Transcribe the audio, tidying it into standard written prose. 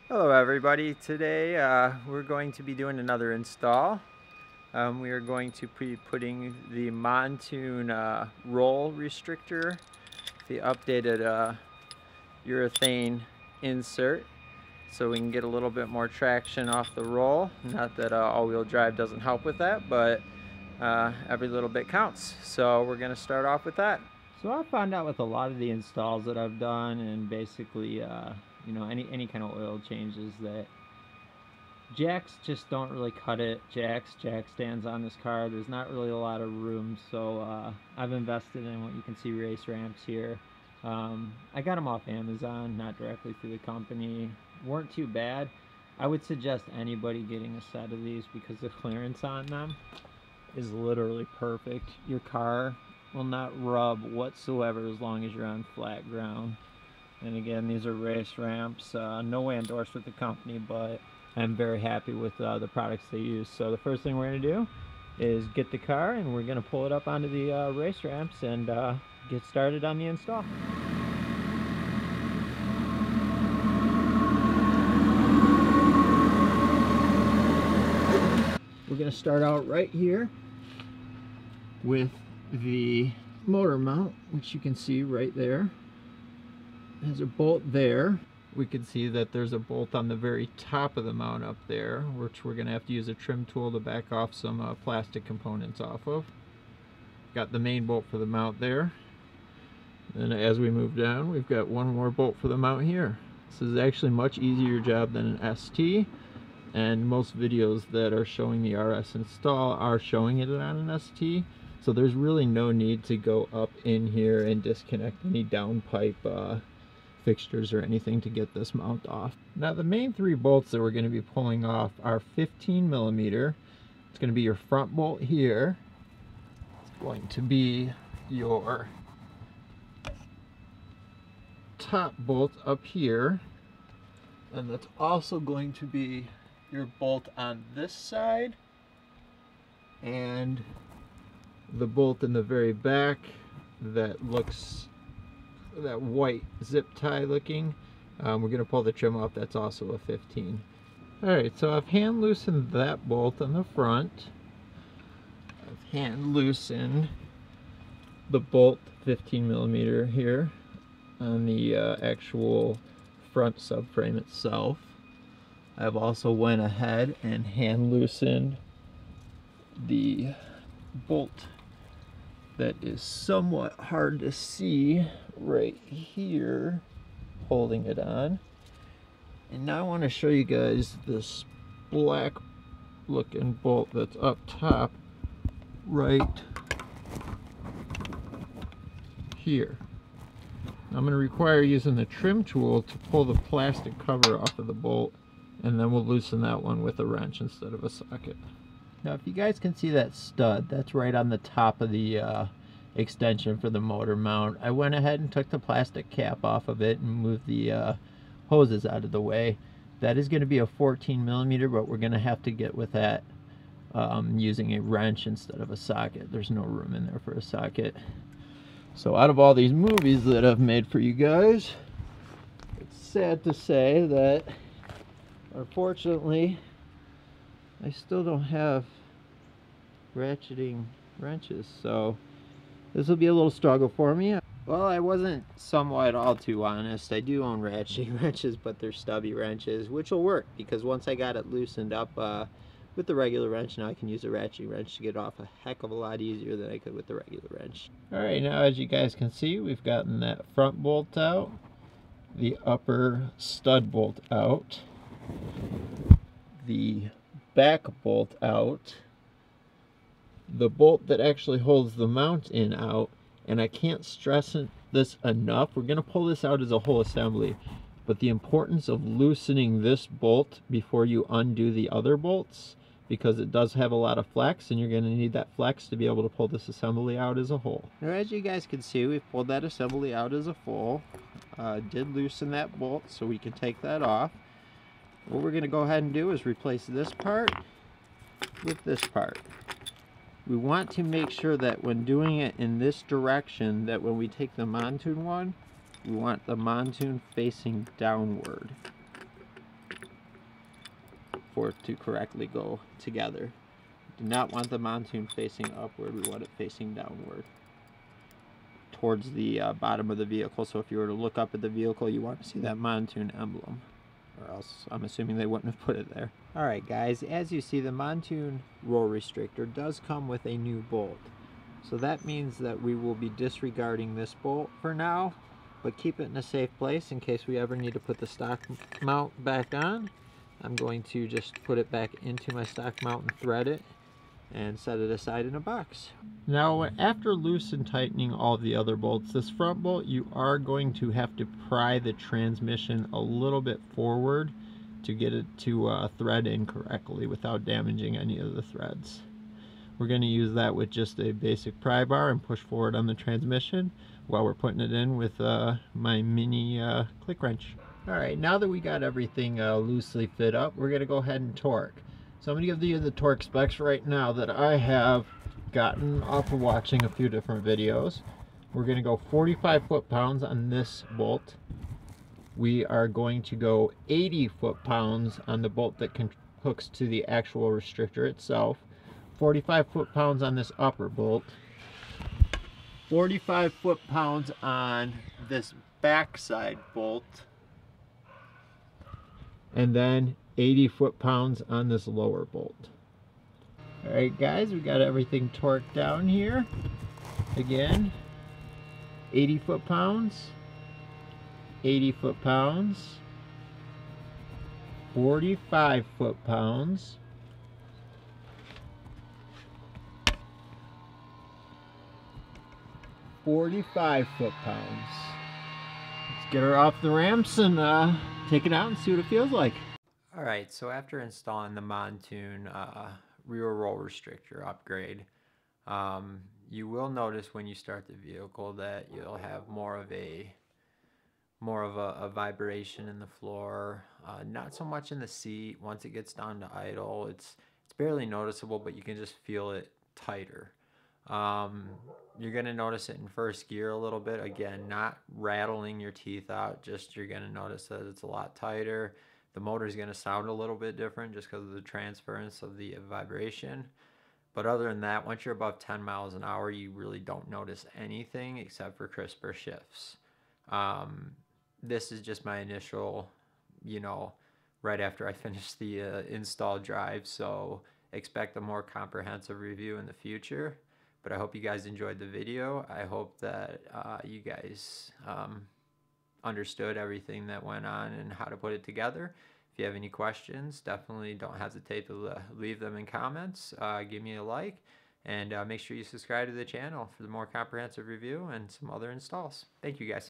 Hello everybody. Today we're going to be doing another install. We are going to be putting the Mountune roll restrictor, the updated urethane insert, so we can get a little bit more traction off the roll. Not that all-wheel drive doesn't help with that, but every little bit counts. So we're going to start off with that. So I found out with a lot of the installs that I've done, and basically you know, any kind of oil changes, that jacks just don't really cut it. Jack stands on this car. There's not really a lot of room, so I've invested in what you can see race ramps here. I got them off Amazon, not directly through the company. Weren't too bad. I would suggest anybody getting a set of these because the clearance on them is literally perfect. Your car will not rub whatsoever as long as you're on flat ground. And again, these are race ramps. No way endorsed with the company, but I'm very happy with the products they use. So the first thing we're going to do is get the car and we're going to pull it up onto the race ramps and get started on the install. We're going to start out right here with the motor mount, which you can see right there. There's a bolt there. We can see that there's a bolt on the very top of the mount up there, which we're going to have to use a trim tool to back off some plastic components off of. Got the main bolt for the mount there. And as we move down, we've got one more bolt for the mount here. This is actually a much easier job than an ST, and most videos that are showing the RS install are showing it on an ST. So there's really no need to go up in here and disconnect any downpipe fixtures or anything to get this mount off. Now the main three bolts that we're going to be pulling off are 15mm. It's going to be your front bolt here. It's going to be your top bolt up here, and that's also going to be your bolt on this side, and the bolt in the very back that looks that white zip tie looking. We're going to pull the trim off. That's also a 15. Alright, so I've hand loosened that bolt on the front. I've hand loosened the bolt 15mm here on the actual front subframe itself. I've also went ahead and hand loosened the bolt that is somewhat hard to see right here, holding it on. And now I want to show you guys this black looking bolt that's up top right here. I'm going to require using the trim tool to pull the plastic cover off of the bolt, and then we'll loosen that one with a wrench instead of a socket. Now if you guys can see that stud, that's right on the top of the extension for the motor mount. I went ahead and took the plastic cap off of it and moved the hoses out of the way. That is going to be a 14mm, but we're going to have to get with that using a wrench instead of a socket. There's no room in there for a socket. So out of all these movies that I've made for you guys, it's sad to say that unfortunately I still don't have ratcheting wrenches, so this will be a little struggle for me. Well, I wasn't somewhat all too honest. I do own ratcheting wrenches, but they're stubby wrenches, which will work because once I got it loosened up with the regular wrench, now I can use a ratcheting wrench to get off a heck of a lot easier than I could with the regular wrench. Alright, now as you guys can see, we've gotten that front bolt out, the upper stud bolt out, the back bolt out, the bolt that actually holds the mount in out, and I can't stress this enough. We're going to pull this out as a whole assembly, but the importance of loosening this bolt before you undo the other bolts, because it does have a lot of flex and you're going to need that flex to be able to pull this assembly out as a whole. Now as you guys can see, we've pulled that assembly out as a full. Did loosen that bolt so we can take that off. What we're going to go ahead and do is replace this part with this part. We want to make sure that when doing it in this direction, that when we take the Mountune one, we want the Mountune facing downward. for it to correctly go together. Do not want the Mountune facing upward, we want it facing downward towards the bottom of the vehicle. So if you were to look up at the vehicle, you want to see that Mountune emblem, or else I'm assuming they wouldn't have put it there. Alright guys, as you see, the Mountune roll restrictor does come with a new bolt. So that means that we will be disregarding this bolt for now, but keep it in a safe place in case we ever need to put the stock mount back on. I'm going to just put it back into my stock mount and thread it and set it aside in a box. Now, after loose and tightening all the other bolts, this front bolt, you are going to have to pry the transmission a little bit forward to get it to thread in correctly without damaging any of the threads. We're going to use that with just a basic pry bar and push forward on the transmission while we're putting it in with my mini click wrench. Alright, now that we got everything loosely fit up, we're going to go ahead and torque. So I'm going to give you the torque specs right now that I have gotten off of watching a few different videos. We're going to go 45 foot-pounds on this bolt. We are going to go 80 foot-pounds on the bolt that hooks to the actual restrictor itself. 45 foot-pounds on this upper bolt. 45 foot-pounds on this backside bolt. And then 80 foot-pounds on this lower bolt. Alright guys, we got everything torqued down here. Again, 80 foot-pounds, 80 foot-pounds, 45 foot-pounds, 45 foot-pounds. Let's get her off the ramps and take it out and see what it feels like. Alright, so after installing the Mountune rear roll restrictor upgrade, you will notice when you start the vehicle that you'll have more of a vibration in the floor, not so much in the seat. Once it gets down to idle, it's barely noticeable, but you can just feel it tighter. You're going to notice it in first gear a little bit. Again, not rattling your teeth out, just you're going to notice that it's a lot tighter. The motor is going to sound a little bit different just because of the transference of the vibration. But other than that, once you're above 10 miles an hour, you really don't notice anything except for crisper shifts. This is just my initial, right after I finish the install drive, so expect a more comprehensive review in the future. But I hope you guys enjoyed the video. I hope that you guys understood everything that went on and how to put it together. If you have any questions, definitely don't hesitate to leave them in comments. Give me a like, and make sure you subscribe to the channel for the more comprehensive review and some other installs. Thank you guys.